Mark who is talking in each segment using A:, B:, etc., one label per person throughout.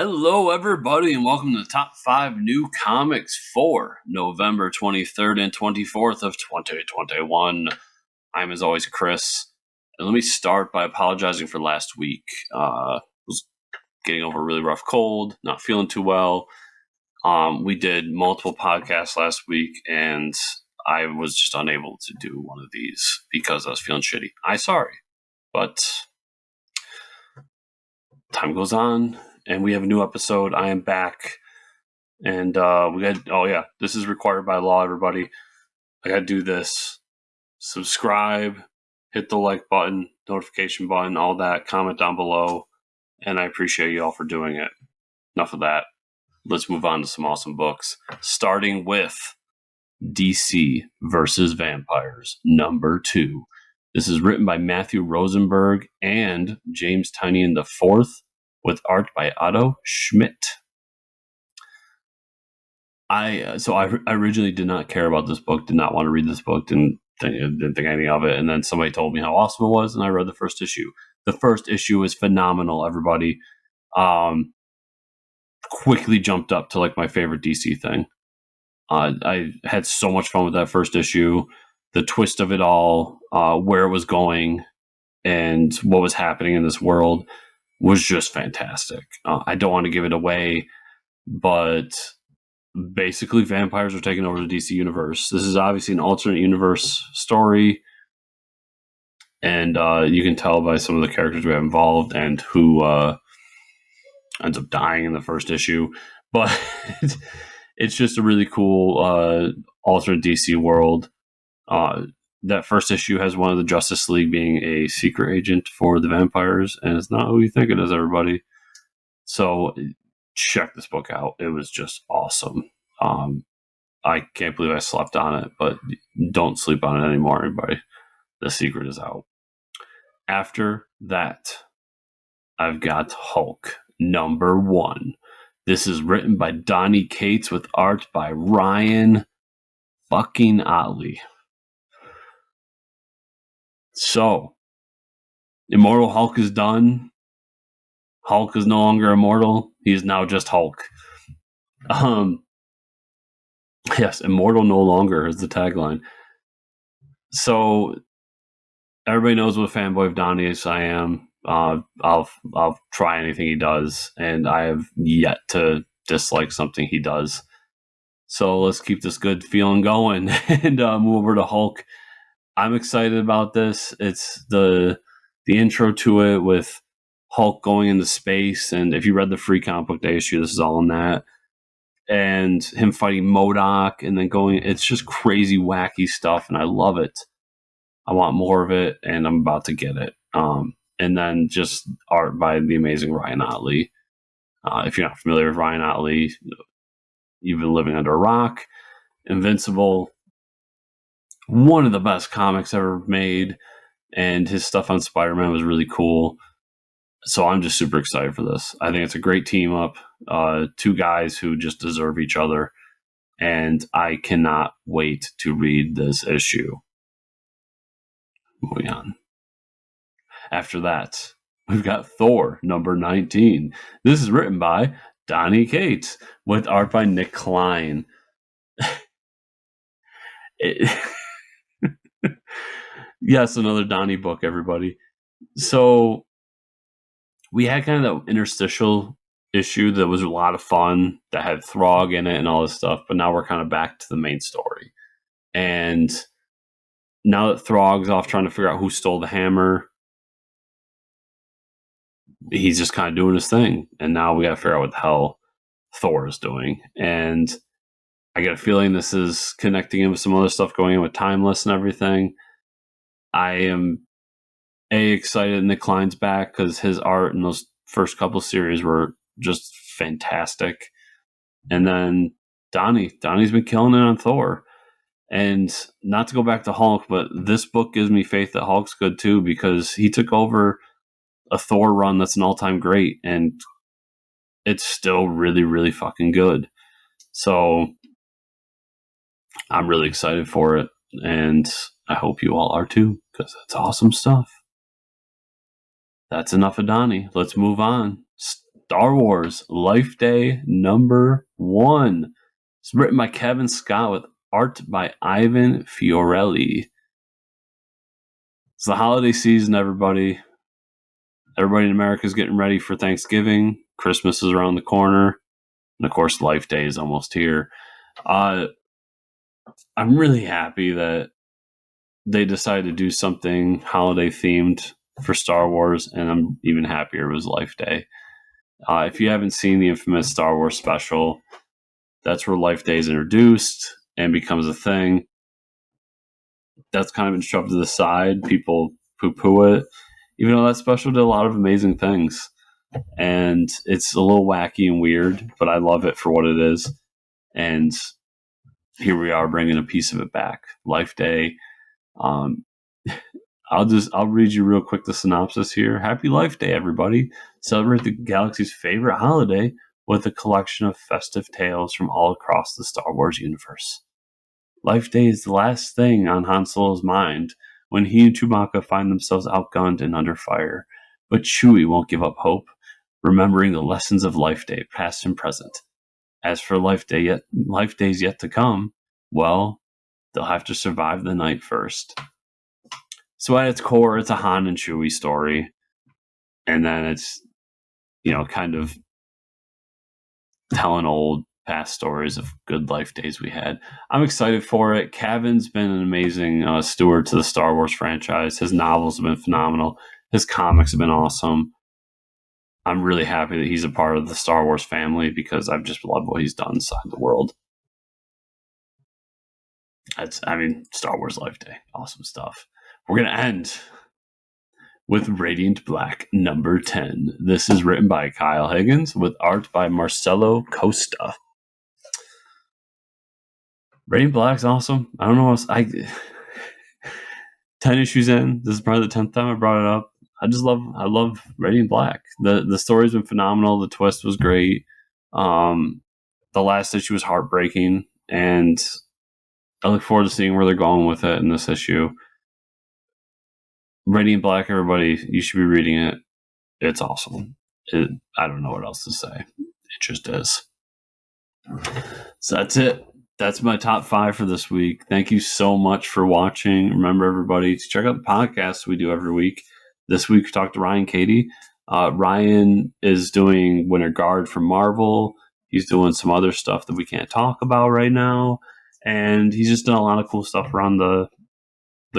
A: Hello, everybody, and welcome to the top 5 new comics for November 23rd and 24th of 2021. I'm, as always, Chris. And let me start by apologizing for last week. Was getting over a really rough cold, not feeling too well. We did multiple podcasts last week, and I was just unable to do one of these because I was feeling shitty. I'm sorry, but time goes on. And we have a new episode. I am back. And this is required by law, everybody. I got to do this. Subscribe, hit the like button, notification button, all that. Comment down below. And I appreciate you all for doing it. Enough of that. Let's move on to some awesome books. Starting with DC versus Vampires, number 2. This is written by Matthew Rosenberg and James Tynion IV. With art by Art-Otto Schmidt. I originally did not care about this book, did not want to read this book, didn't think anything of it, and then somebody told me how awesome it was, and I read the first issue. The first issue is phenomenal, everybody. Quickly jumped up to like my favorite DC thing. I had so much fun with that first issue. The twist of it all, where it was going, and what was happening in this world was just fantastic. I don't want to give it away, but basically vampires are taking over the DC universe. This is obviously an alternate universe story, and you can tell by some of the characters we have involved and who ends up dying in the first issue. But it's just a really cool alternate DC world. That first issue has one of the Justice League being a secret agent for the vampires, and it's not who you think it is, everybody. So check this book out. It was just awesome. I can't believe I slept on it, but don't sleep on it anymore, everybody. The secret is out. After that, I've got Hulk, number 1. This is written by Donny Cates with art by Ryan fucking Ottley. So, Immortal Hulk is done. Hulk is no longer immortal. He is now just Hulk. Yes, immortal no longer is the tagline. So, everybody knows what a fanboy of Donny I am. I'll try anything he does, and I have yet to dislike something he does. So let's keep this good feeling going and move over to Hulk. I'm excited about this. It's the intro to it with Hulk going into space, and if you read the free comic book day issue, this is all in that. And him fighting MODOK, and then going. It's just crazy, wacky stuff, and I love it. I want more of it, and I'm about to get it. And then just art by the amazing Ryan Ottley. If you're not familiar with Ryan Ottley, you've been living under a rock. Invincible. One of the best comics ever made, and his stuff on Spider-Man was really cool. So I'm just super excited for this. I think it's a great team up. 2 guys who just deserve each other, and I cannot wait to read this issue. Moving on. After that, we've got Thor, number 19. This is written by Donny Cates with art by Art-Nic Klein. Yes, another Donny book, everybody. So we had kind of that interstitial issue that was a lot of fun, that had Throg in it and all this stuff, but now we're kind of back to the main story. And now that Throg's off trying to figure out who stole the hammer, he's just kind of doing his thing. And now we got to figure out what the hell Thor is doing. And I get a feeling this is connecting in with some other stuff going on with Timeless and everything. I am excited Nic Klein's back because his art in those first couple series were just fantastic. And then Donny's been killing it on Thor. And not to go back to Hulk, but this book gives me faith that Hulk's good too, because he took over a Thor run that's an all-time great, and it's still really, really fucking good. So I'm really excited for it, and I hope you all are too, because it's awesome stuff. That's enough of Donny. Let's move on. Star Wars Life Day #1. It's written by Cavan Scott with art by Ivan Fiorelli. It's the holiday season, everybody. Everybody in America is getting ready for Thanksgiving. Christmas is around the corner. And of course, Life Day is almost here. I'm really happy that they decided to do something holiday themed for Star Wars, and I'm even happier it was Life Day. If you haven't seen the infamous Star Wars special, that's where Life Day is introduced and becomes a thing. That's kind of been shoved to the side. People poo-poo it, even though that special did a lot of amazing things. And it's a little wacky and weird, but I love it for what it is. And here we are bringing a piece of it back. Life Day. I'll read you real quick the synopsis here. Happy Life Day, everybody. Celebrate the galaxy's favorite holiday with a collection of festive tales from all across the Star Wars universe. Life Day is the last thing on Han Solo's mind when he and Chewbacca find themselves outgunned and under fire. But Chewie won't give up hope, remembering the lessons of Life Day, past and present. As for Life Days yet to come, well, they'll have to survive the night first. So at its core, it's a Han and Chewie story. And then it's, kind of telling old past stories of good Life Days we had. I'm excited for it. Cavan's been an amazing steward to the Star Wars franchise. His novels have been phenomenal. His comics have been awesome. I'm really happy that he's a part of the Star Wars family because I've just loved what he's done inside the world. Star Wars Life Day. Awesome stuff. We're going to end with Radiant Black #10. This is written by Kyle Higgins with art by Marcelo Costa. Radiant Black's awesome. I don't know what else. 10 issues in. This is probably the 10th time I brought it up. I love Radiant Black. The story's been phenomenal. The twist was great. The last issue was heartbreaking, and I look forward to seeing where they're going with it in this issue. Radiant Black, everybody, you should be reading it. It's awesome. I don't know what else to say. It just is. So that's it. That's my top 5 for this week. Thank you so much for watching. Remember, everybody, to check out the podcast we do every week. This week, we talked to Ryan Cady. Ryan is doing Winter Guard for Marvel. He's doing some other stuff that we can't talk about right now. And he's just done a lot of cool stuff around the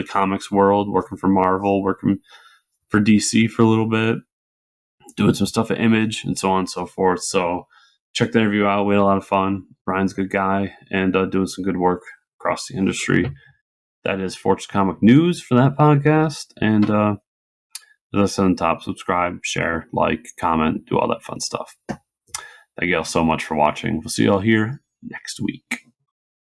A: comics world, working for Marvel, working for DC for a little bit, doing some stuff at Image, and so on and so forth. So check the interview out. We had a lot of fun. Ryan's a good guy and doing some good work across the industry. That is Fortune Comic News for that podcast. And as I said on top, subscribe, share, like, comment, do all that fun stuff. Thank you all so much for watching. We'll see you all here next week.